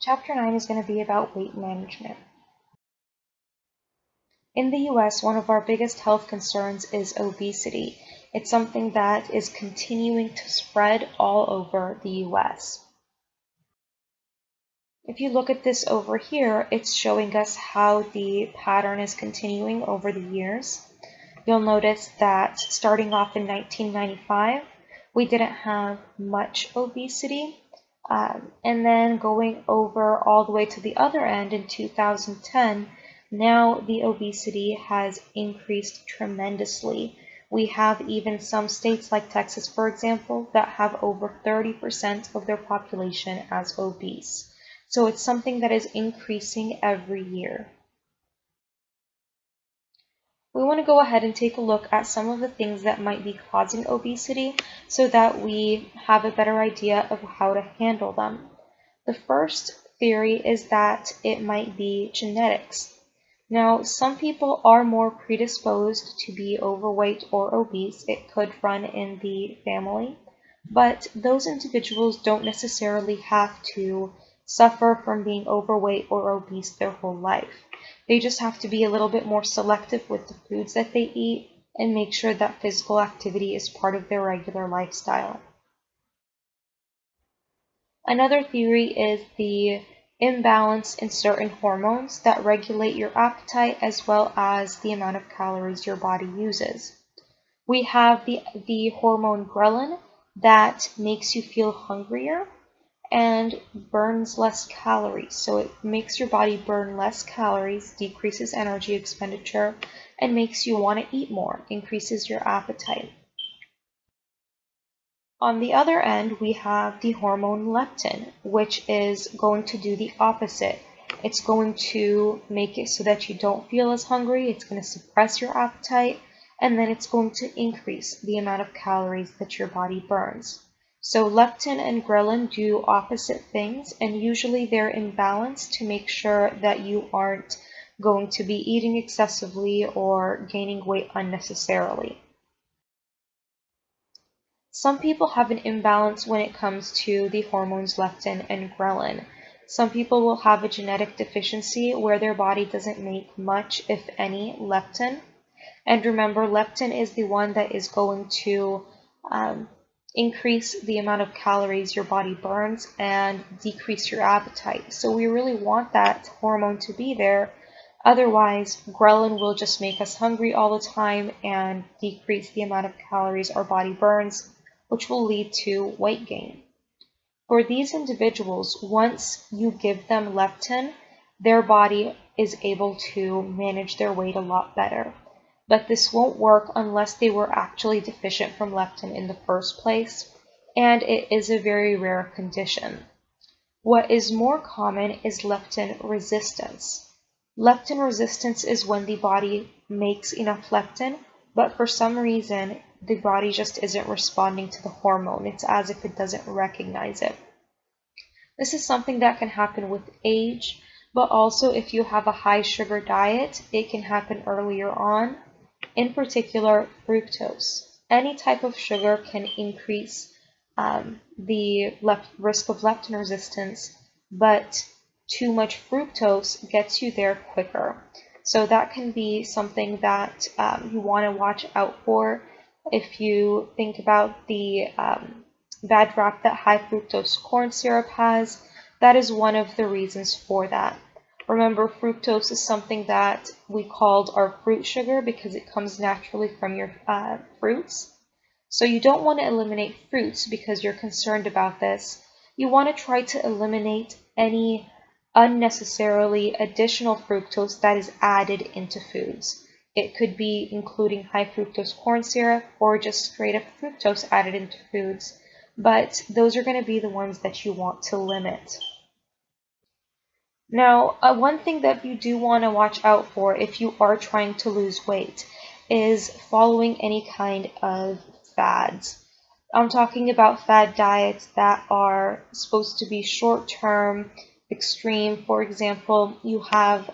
Chapter 9 is going to be about weight management. In the US, one of our biggest health concerns is obesity. It's something that is continuing to spread all over the US. If you look at this over here, it's showing us how the pattern is continuing over the years. You'll notice that starting off in 1995, we didn't have much obesity. And then going over all the way to the other end in 2010, now the obesity has increased tremendously. We have even some states like Texas, for example, that have over 30% of their population as obese. So it's something that is increasing every year. We want to go ahead and take a look at some of the things that might be causing obesity so that we have a better idea of how to handle them. The first theory is that it might be genetics. Now, some people are more predisposed to be overweight or obese. It could run in the family, but those individuals don't necessarily have to suffer from being overweight or obese their whole life. They just have to be a little bit more selective with the foods that they eat and make sure that physical activity is part of their regular lifestyle. Another theory is the imbalance in certain hormones that regulate your appetite as well as the amount of calories your body uses. We have the hormone ghrelin that makes you feel hungrier and burns less calories. So it makes your body burn less calories, decreases energy expenditure, and makes you want to eat more, increases your appetite. On the other end, we have the hormone leptin, which is going to do the opposite. It's going to make it so that you don't feel as hungry, it's going to suppress your appetite, and then it's going to increase the amount of calories that your body burns. So leptin and ghrelin do opposite things, and usually they're in balance to make sure that you aren't going to be eating excessively or gaining weight unnecessarily. Some people have an imbalance when it comes to the hormones leptin and ghrelin. Some people will have a genetic deficiency where their body doesn't make much, if any, leptin. And remember, leptin is the one that is going to increase the amount of calories your body burns and decrease your appetite. So we really want that hormone to be there. Otherwise, ghrelin will just make us hungry all the time and decrease the amount of calories our body burns, which will lead to weight gain. For these individuals, once you give them leptin, their body is able to manage their weight a lot better. But this won't work unless they were actually deficient from leptin in the first place, and it is a very rare condition. What is more common is leptin resistance. Leptin resistance is when the body makes enough leptin, but for some reason, the body just isn't responding to the hormone. It's as if it doesn't recognize it. This is something that can happen with age, but also if you have a high sugar diet, it can happen earlier on. In particular, fructose. Any type of sugar can increase the risk of leptin resistance, but too much fructose gets you there quicker. So that can be something that you want to watch out for. If you think about the bad rap that high fructose corn syrup has, that is one of the reasons for that. Remember, fructose is something that we called our fruit sugar because it comes naturally from your fruits. So you don't want to eliminate fruits because you're concerned about this. You want to try to eliminate any unnecessarily additional fructose that is added into foods. It could be including high fructose corn syrup or just straight up fructose added into foods, but those are going to be the ones that you want to limit. Now, one thing that you do want to watch out for if you are trying to lose weight is following any kind of fads. I'm talking about fad diets that are supposed to be short-term, extreme. For example, you have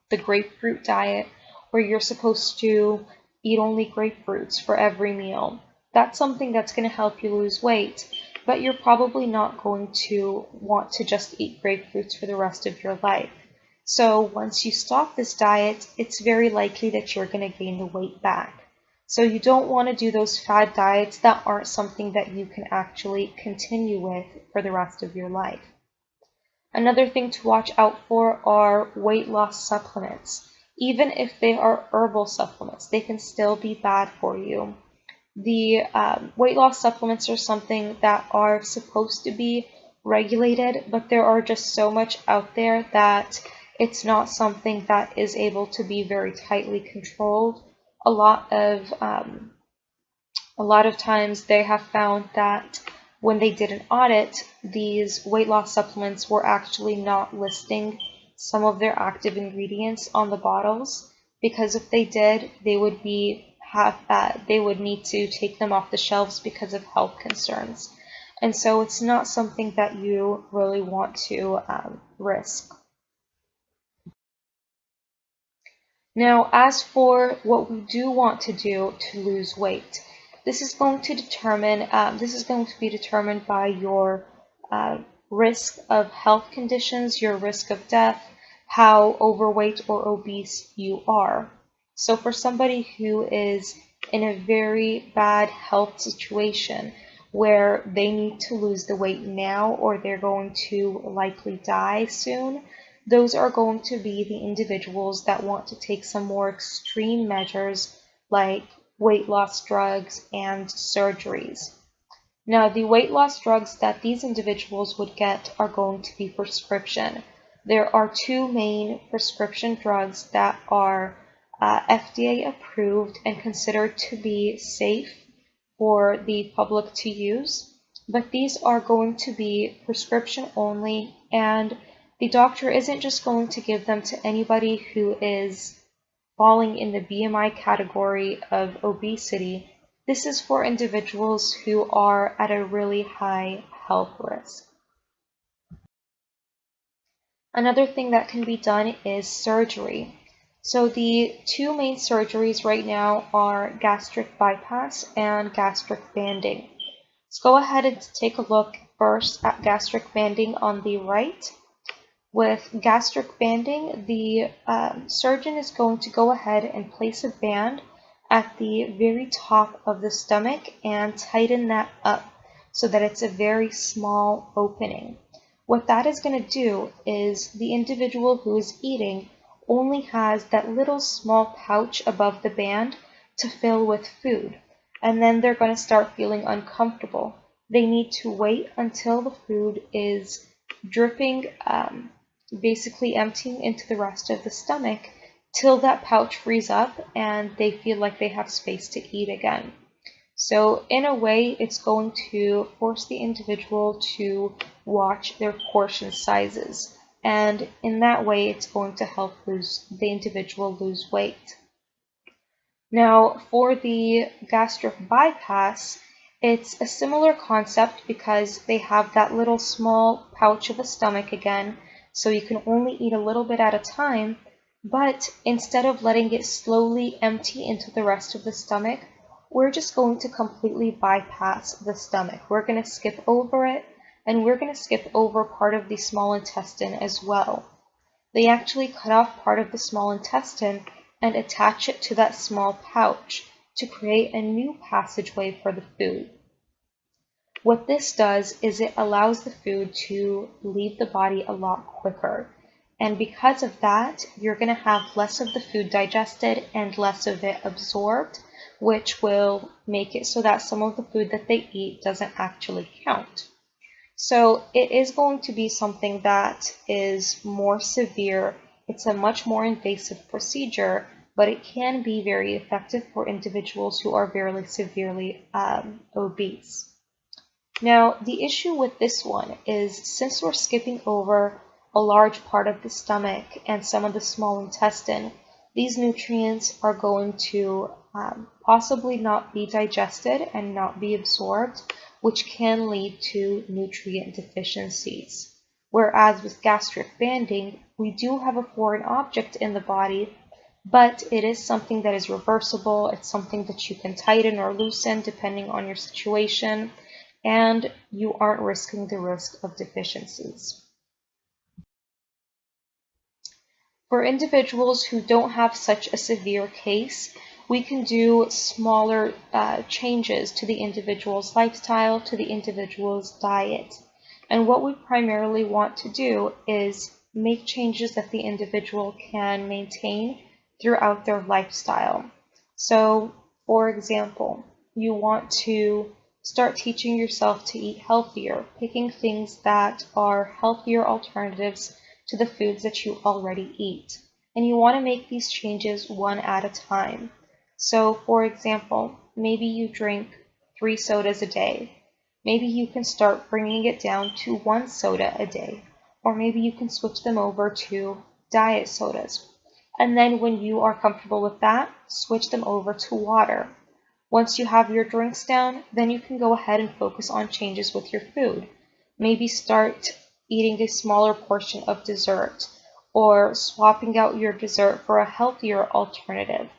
the grapefruit diet where you're supposed to eat only grapefruits for every meal. That's something that's going to help you lose weight, but you're probably not going to want to just eat grapefruits for the rest of your life. So once you stop this diet, it's very likely that you're going to gain the weight back. So you don't want to do those fad diets that aren't something that you can actually continue with for the rest of your life. Another thing to watch out for are weight loss supplements. Even if they are herbal supplements, they can still be bad for you. The weight loss supplements are something that are supposed to be regulated, but there are just so much out there that it's not something that is able to be very tightly controlled. A lot of times they have found that when they did an audit, these weight loss supplements were actually not listing some of their active ingredients on the bottles, because if they did, they would need to take them off the shelves because of health concerns. And so it's not something that you really want to risk. Now, as for what we do want to do to lose weight, this is going to be determined by your risk of health conditions, your risk of death, how overweight or obese you are. So for somebody who is in a very bad health situation where they need to lose the weight now or they're going to likely die soon, those are going to be the individuals that want to take some more extreme measures like weight loss drugs and surgeries. Now, the weight loss drugs that these individuals would get are going to be prescription. There are two main prescription drugs that are FDA approved and considered to be safe for the public to use, but these are going to be prescription only, and the doctor isn't just going to give them to anybody who is falling in the BMI category of obesity. This is for individuals who are at a really high health risk. Another thing that can be done is surgery. So the two main surgeries right now are gastric bypass and gastric banding. Let's go ahead and take a look first at gastric banding on the right. With gastric banding, the surgeon is going to go ahead and place a band at the very top of the stomach and tighten that up so that it's a very small opening. What that is going to do is the individual who is eating only has that little small pouch above the band to fill with food, and then they're going to start feeling uncomfortable. They need to wait until the food is dripping, basically emptying into the rest of the stomach, till that pouch frees up and they feel like they have space to eat again. So in a way, it's going to force the individual to watch their portion sizes, and in that way it's going to help the individual lose weight. Now for the gastric bypass, it's a similar concept because they have that little small pouch of a stomach again, so you can only eat a little bit at a time, but instead of letting it slowly empty into the rest of the stomach, we're just going to completely bypass the stomach. We're going to skip over it, and we're going to skip over part of the small intestine as well. They actually cut off part of the small intestine and attach it to that small pouch to create a new passageway for the food. What this does is it allows the food to leave the body a lot quicker. And because of that, you're going to have less of the food digested and less of it absorbed, which will make it so that some of the food that they eat doesn't actually count. So it is going to be something that is more severe. It's a much more invasive procedure, but it can be very effective for individuals who are very severely obese. Now, the issue with this one is since we're skipping over a large part of the stomach and some of the small intestine, these nutrients are going to possibly not be digested and not be absorbed, which can lead to nutrient deficiencies. Whereas with gastric banding, we do have a foreign object in the body, but it is something that is reversible. It's something that you can tighten or loosen depending on your situation. and you aren't risking the risk of deficiencies. For individuals who don't have such a severe case, we can do smaller changes to the individual's lifestyle, to the individual's diet. And what we primarily want to do is make changes that the individual can maintain throughout their lifestyle. So, for example, you want to start teaching yourself to eat healthier, picking things that are healthier alternatives to the foods that you already eat. And you want to make these changes one at a time. So, for example, maybe you drink 3 sodas a day. Maybe you can start bringing it down to 1 soda a day. Or maybe you can switch them over to diet sodas. And then when you are comfortable with that, switch them over to water. Once you have your drinks down, then you can go ahead and focus on changes with your food. Maybe start eating a smaller portion of dessert, or swapping out your dessert for a healthier alternative.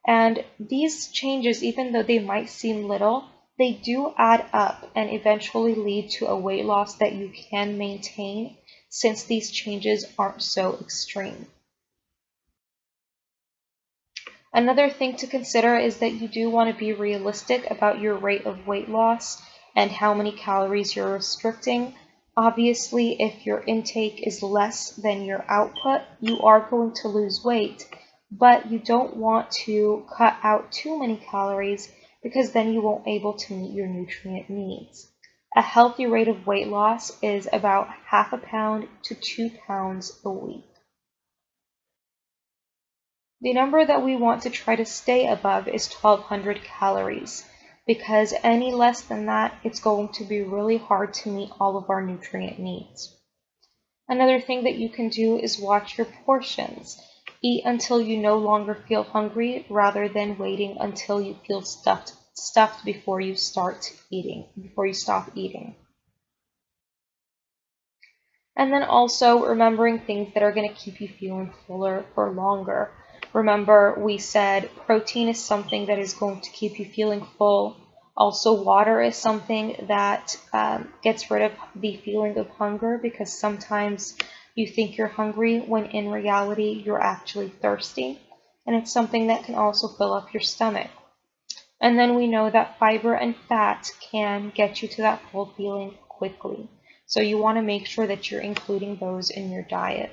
And these changes, even though they might seem little, they do add up and eventually lead to a weight loss that you can maintain, since these changes aren't so extreme. Another thing to consider is that you do want to be realistic about your rate of weight loss and how many calories you're restricting. Obviously, if your intake is less than your output, you are going to lose weight, but you don't want to cut out too many calories because then you won't be able to meet your nutrient needs. A healthy rate of weight loss is about 1/2 pound to 2 pounds a week. The number that we want to try to stay above is 1,200 calories, because any less than that, it's going to be really hard to meet all of our nutrient needs. Another thing that you can do is watch your portions. Eat until you no longer feel hungry, rather than waiting until you feel stuffed before you stop eating. And then also remembering things that are going to keep you feeling fuller for longer. Remember, we said protein is something that is going to keep you feeling full. Also, water is something that gets rid of the feeling of hunger, because sometimes you think you're hungry when in reality you're actually thirsty. And it's something that can also fill up your stomach. And then we know that fiber and fat can get you to that full feeling quickly. So you want to make sure that you're including those in your diet.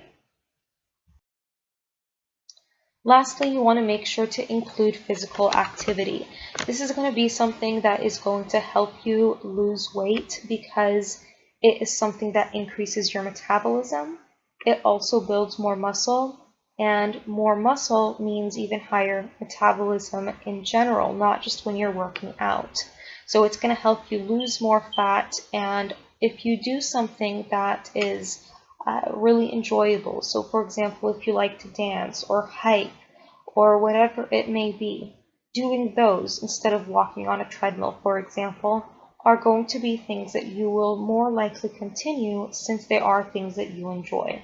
Lastly, you want to make sure to include physical activity. This is going to be something that is going to help you lose weight, because it is something that increases your metabolism. It also builds more muscle, and more muscle means even higher metabolism in general, not just when you're working out. So it's going to help you lose more fat, and if you do something that is really enjoyable. So for example, if you like to dance or hike or whatever it may be, doing those instead of walking on a treadmill, for example, are going to be things that you will more likely continue, since they are things that you enjoy.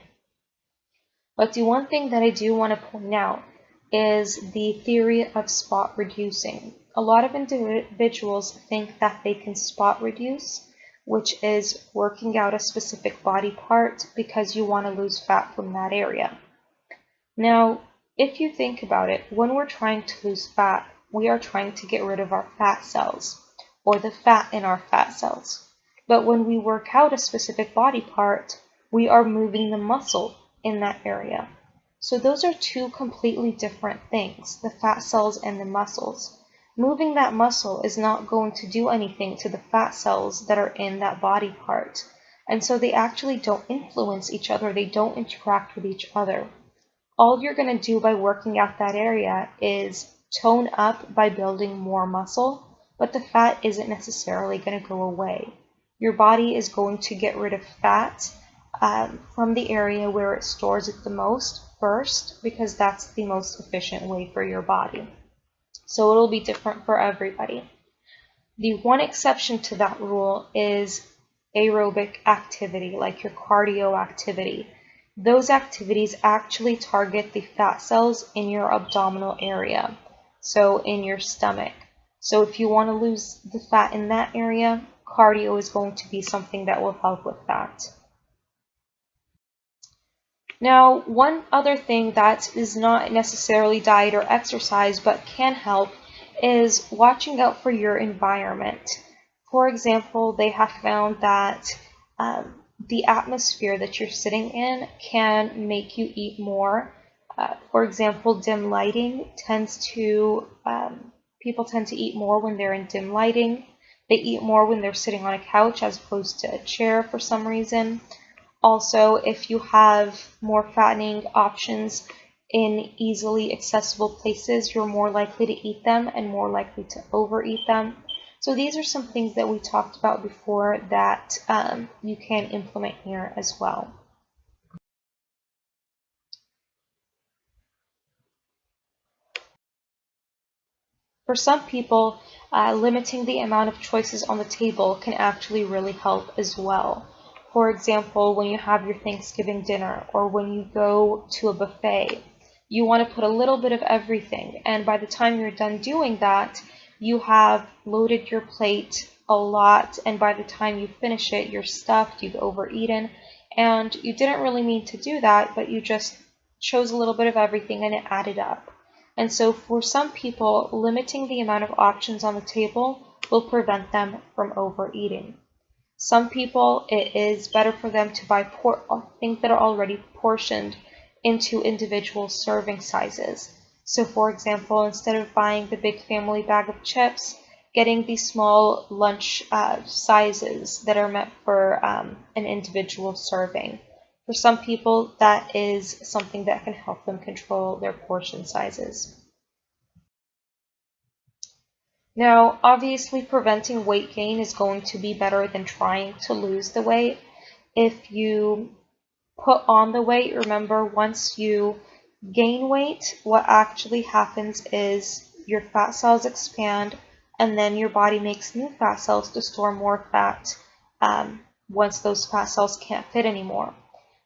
But the one thing that I do want to point out is the theory of spot reducing. A lot of individuals think that they can spot reduce, which is working out a specific body part because you want to lose fat from that area. Now, if you think about it, when we're trying to lose fat, we are trying to get rid of our fat cells, or the fat in our fat cells. But when we work out a specific body part, we are moving the muscle in that area. So those are two completely different things, the fat cells and the muscles. Moving that muscle is not going to do anything to the fat cells that are in that body part. And so they actually don't influence each other, they don't interact with each other. All you're going to do by working out that area is tone up by building more muscle, but the fat isn't necessarily going to go away. Your body is going to get rid of fat from the area where it stores it the most first, because that's the most efficient way for your body. So it'll be different for everybody. The one exception to that rule is aerobic activity, like your cardio activity. Those activities actually target the fat cells in your abdominal area, so in your stomach. So if you want to lose the fat in that area, cardio is going to be something that will help with that. Now, one other thing that is not necessarily diet or exercise but can help is watching out for your environment. For example, they have found that the atmosphere that you're sitting in can make you eat more. For example, dim lighting tends to, people tend to eat more when they're in dim lighting. They eat more when they're sitting on a couch as opposed to a chair for some reason. Also, if you have more fattening options in easily accessible places, you're more likely to eat them and more likely to overeat them. So these are some things that we talked about before that you can implement here as well. For some people, limiting the amount of choices on the table can actually really help as well. For example, when you have your Thanksgiving dinner or when you go to a buffet, you want to put a little bit of everything, and by the time you're done doing that, you have loaded your plate a lot, and by the time you finish it, you're stuffed, you've overeaten, and you didn't really mean to do that, but you just chose a little bit of everything and it added up. And so for some people, limiting the amount of options on the table will prevent them from overeating. Some people, it is better for them to buy things that are already portioned into individual serving sizes. So for example, instead of buying the big family bag of chips, getting these small lunch sizes that are meant for an individual serving. For some people, that is something that can help them control their portion sizes. Now, obviously, preventing weight gain is going to be better than trying to lose the weight. If you put on the weight, remember, once you gain weight, what actually happens is your fat cells expand, and then your body makes new fat cells to store more fat once those fat cells can't fit anymore.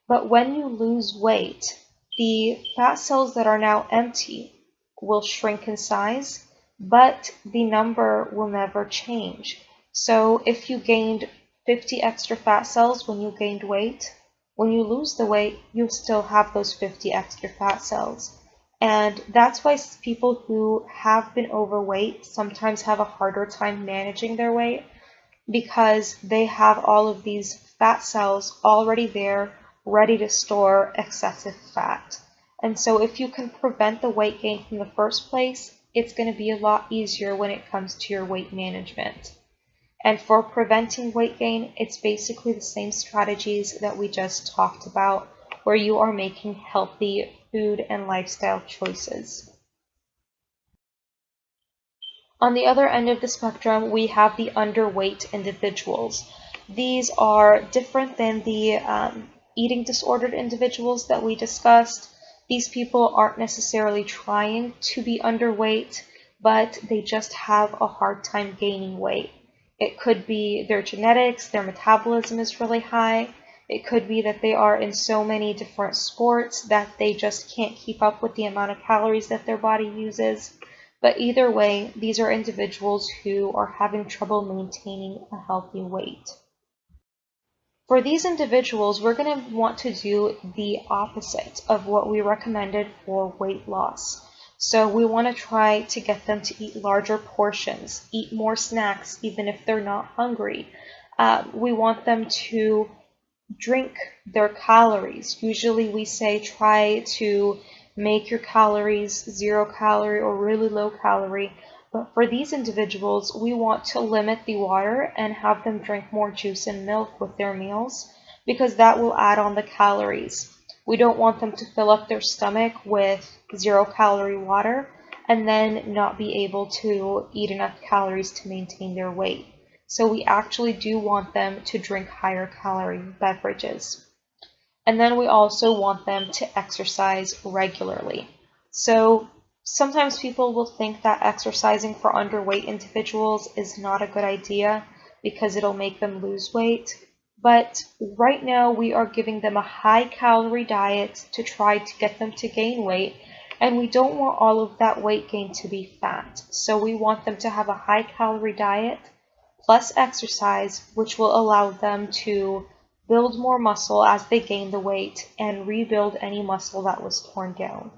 But when you lose weight, the fat cells that are now empty will shrink in size, but the number will never change. So if you gained 50 extra fat cells when you gained weight, when you lose the weight, you still have those 50 extra fat cells. And that's why people who have been overweight sometimes have a harder time managing their weight, because they have all of these fat cells already there, ready to store excessive fat. And so if you can prevent the weight gain from the first place, it's going to be a lot easier when it comes to your weight management. And for preventing weight gain, it's basically the same strategies that we just talked about, where you are making healthy food and lifestyle choices. On the other end of the spectrum, we have the underweight individuals. These are different than the eating disordered individuals that we discussed. These people aren't necessarily trying to be underweight, but they just have a hard time gaining weight. It could be their genetics, their metabolism is really high. It could be that they are in so many different sports that they just can't keep up with the amount of calories that their body uses. But either way, these are individuals who are having trouble maintaining a healthy weight. For these individuals, we're going to want to do the opposite of what we recommended for weight loss. So we want to try to get them to eat larger portions, eat more snacks even if they're not hungry. We want them to drink their calories. Usually we say try to make your calories 0 calorie or really low calorie. But for these individuals, we want to limit the water and have them drink more juice and milk with their meals, because that will add on the calories. We don't want them to fill up their stomach with 0 calorie water and then not be able to eat enough calories to maintain their weight. So we actually do want them to drink higher calorie beverages. And then we also want them to exercise regularly. So sometimes people will think that exercising for underweight individuals is not a good idea because it'll make them lose weight. But right now we are giving them a high calorie diet to try to get them to gain weight, and we don't want all of that weight gain to be fat. So we want them to have a high calorie diet plus exercise, which will allow them to build more muscle as they gain the weight and rebuild any muscle that was torn down.